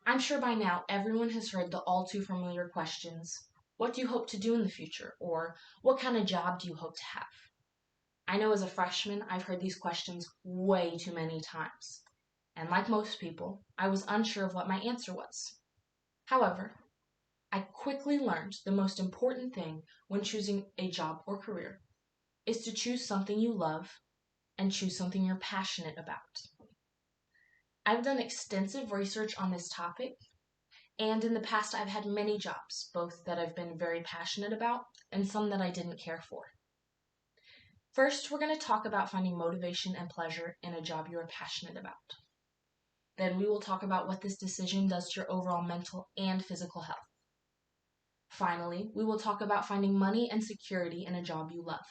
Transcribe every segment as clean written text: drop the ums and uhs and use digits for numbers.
I'm sure by now everyone has heard the all too familiar questions, what do you hope to do in the future? Or what kind of job do you hope to have? I know as a freshman, I've heard these questions way too many times. And like most people, I was unsure of what my answer was. However, I quickly learned the most important thing when choosing a job or career is to choose something you love and choose something you're passionate about. I've done extensive research on this topic, and in the past I've had many jobs, both that I've been very passionate about and some that I didn't care for. First, we're going to talk about finding motivation and pleasure in a job you are passionate about. Then we will talk about what this decision does to your overall mental and physical health. Finally, we will talk about finding money and security in a job you love.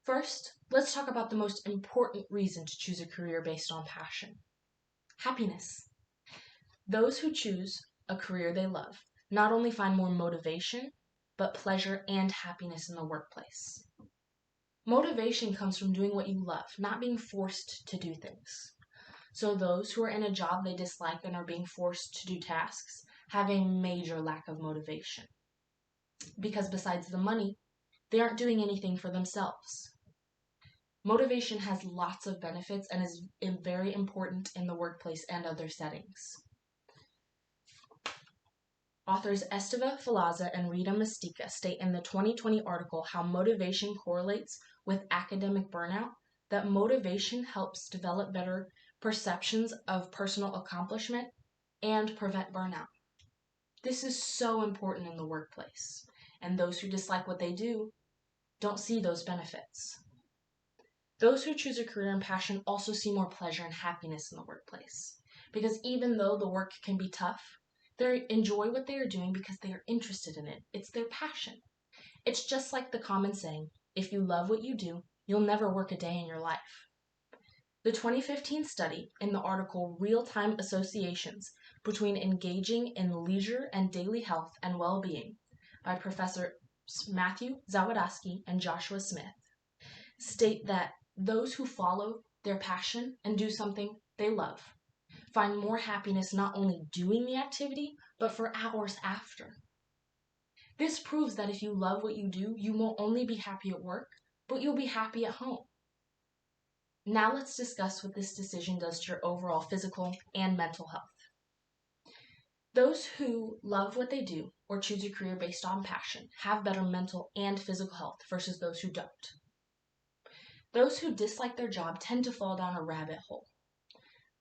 First, let's talk about the most important reason to choose a career based on passion: happiness. Those who choose a career they love not only find more motivation, but pleasure and happiness in the workplace. Motivation comes from doing what you love, not being forced to do things. So those who are in a job they dislike and are being forced to do tasks have a major lack of motivation. Because besides the money, they aren't doing anything for themselves. Motivation has lots of benefits and is very important in the workplace and other settings. Authors Esteva Falaza and Rita Mastika state in the 2020 article how motivation correlates with academic burnout, that motivation helps develop better perceptions of personal accomplishment and prevent burnout. This is so important in the workplace, and those who dislike what they do don't see those benefits. Those who choose a career in passion also see more pleasure and happiness in the workplace, because even though the work can be tough, they enjoy what they are doing because they are interested in it. It's their passion. It's just like the common saying, if you love what you do, you'll never work a day in your life. The 2015 study in the article Real-Time Associations Between Engaging in Leisure and Daily Health and Well-Being by Professor Matthew Zawadzki and Joshua Smith state that those who follow their passion and do something they love find more happiness not only doing the activity, but for hours after. This proves that if you love what you do, you won't only be happy at work, but you'll be happy at home. Now let's discuss what this decision does to your overall physical and mental health. Those who love what they do or choose a career based on passion have better mental and physical health versus those who don't. Those who dislike their job tend to fall down a rabbit hole.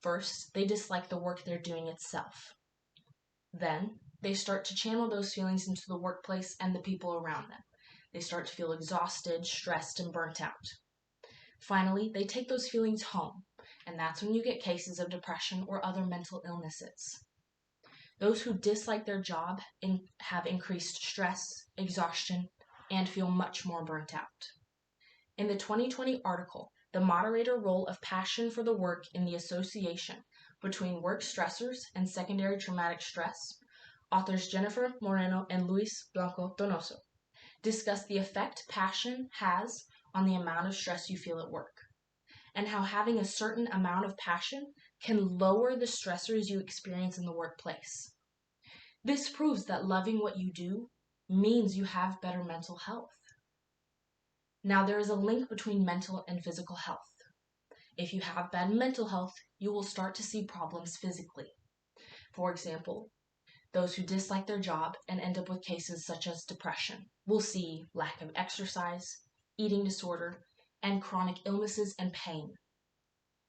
First, they dislike the work they're doing itself. Then, they start to channel those feelings into the workplace and the people around them. They start to feel exhausted, stressed, and burnt out. Finally, they take those feelings home, and that's when you get cases of depression or other mental illnesses. Those who dislike their job have increased stress, exhaustion, and feel much more burnt out. In the 2020 article, The Moderator Role of Passion for the Work in the Association Between Work Stressors and Secondary Traumatic Stress, authors Jennifer Moreno and Luis Blanco Donoso discuss the effect passion has on the amount of stress you feel at work, and how having a certain amount of passion can lower the stressors you experience in the workplace. This proves that loving what you do means you have better mental health. Now, there is a link between mental and physical health. If you have bad mental health, you will start to see problems physically. For example, those who dislike their job and end up with cases such as depression will see lack of exercise, eating disorder, and chronic illnesses and pain.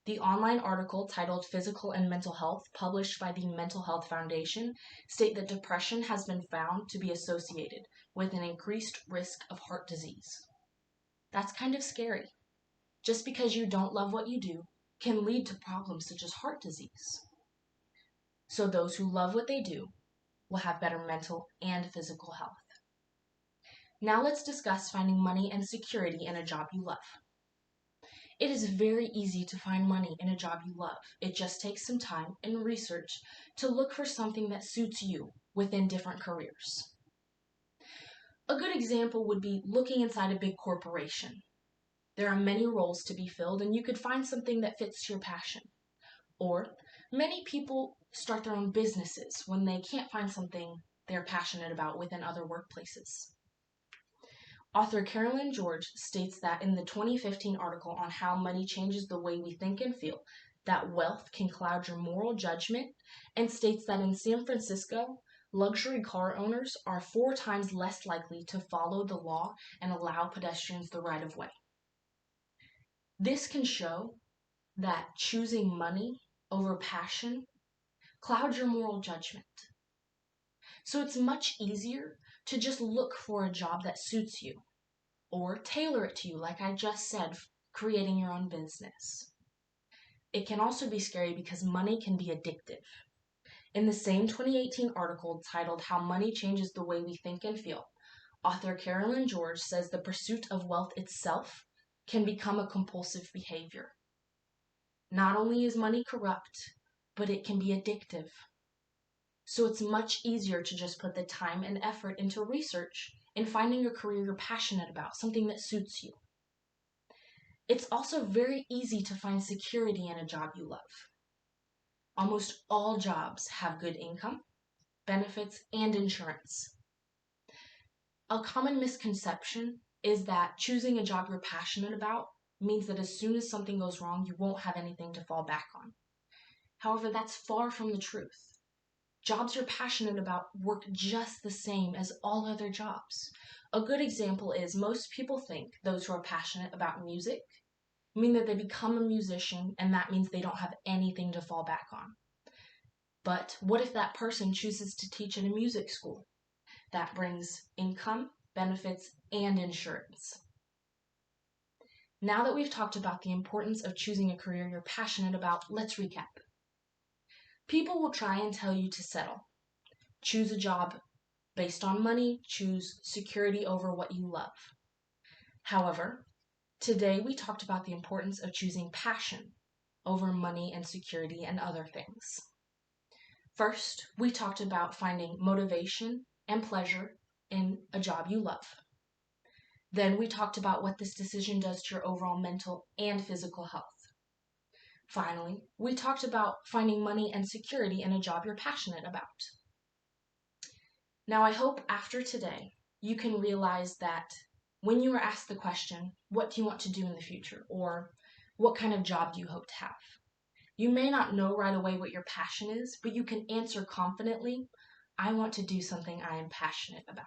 The online article titled Physical and Mental Health, published by the Mental Health Foundation, state that depression has been found to be associated with an increased risk of heart disease. That's kind of scary. Just because you don't love what you do can lead to problems such as heart disease. So those who love what they do will have better mental and physical health. Now let's discuss finding money and security in a job you love. It is very easy to find money in a job you love. It just takes some time and research to look for something that suits you within different careers. A good example would be looking inside a big corporation. There are many roles to be filled, and you could find something that fits your passion. Or Many people start their own businesses when they can't find something they're passionate about within other workplaces. Author Carolyn George states that in the 2015 article on how money changes the way we think and feel, that wealth can cloud your moral judgment, and states that in San Francisco, luxury car owners are 4 times less likely to follow the law and allow pedestrians the right of way. This can show that choosing money over passion clouds your moral judgment. So it's much easier to just look for a job that suits you or tailor it to you, like I just said, creating your own business. It can also be scary because money can be addictive. In the same 2018 article titled How Money Changes the Way We Think and Feel, author Carolyn George says the pursuit of wealth itself can become a compulsive behavior. Not only is money corrupt, but it can be addictive. So it's much easier to just put the time and effort into research and finding a career you're passionate about, something that suits you. It's also very easy to find security in a job you love. Almost all jobs have good income, benefits, and insurance. A common misconception is that choosing a job you're passionate about means that as soon as something goes wrong, you won't have anything to fall back on. However, that's far from the truth. Jobs you're passionate about work just the same as all other jobs. A good example is most people think those who are passionate about music mean that they become a musician and that means they don't have anything to fall back on. But what if that person chooses to teach at a music school? That brings income, benefits, and insurance. Now that we've talked about the importance of choosing a career you're passionate about, let's recap. People will try and tell you to settle. Choose a job based on money, choose security over what you love. However, today we talked about the importance of choosing passion over money and security and other things. First, we talked about finding motivation and pleasure in a job you love. Then we talked about what this decision does to your overall mental and physical health. Finally, we talked about finding money and security in a job you're passionate about. Now, I hope after today, you can realize that when you are asked the question, what do you want to do in the future? Or what kind of job do you hope to have? You may not know right away what your passion is, but you can answer confidently, I want to do something I am passionate about.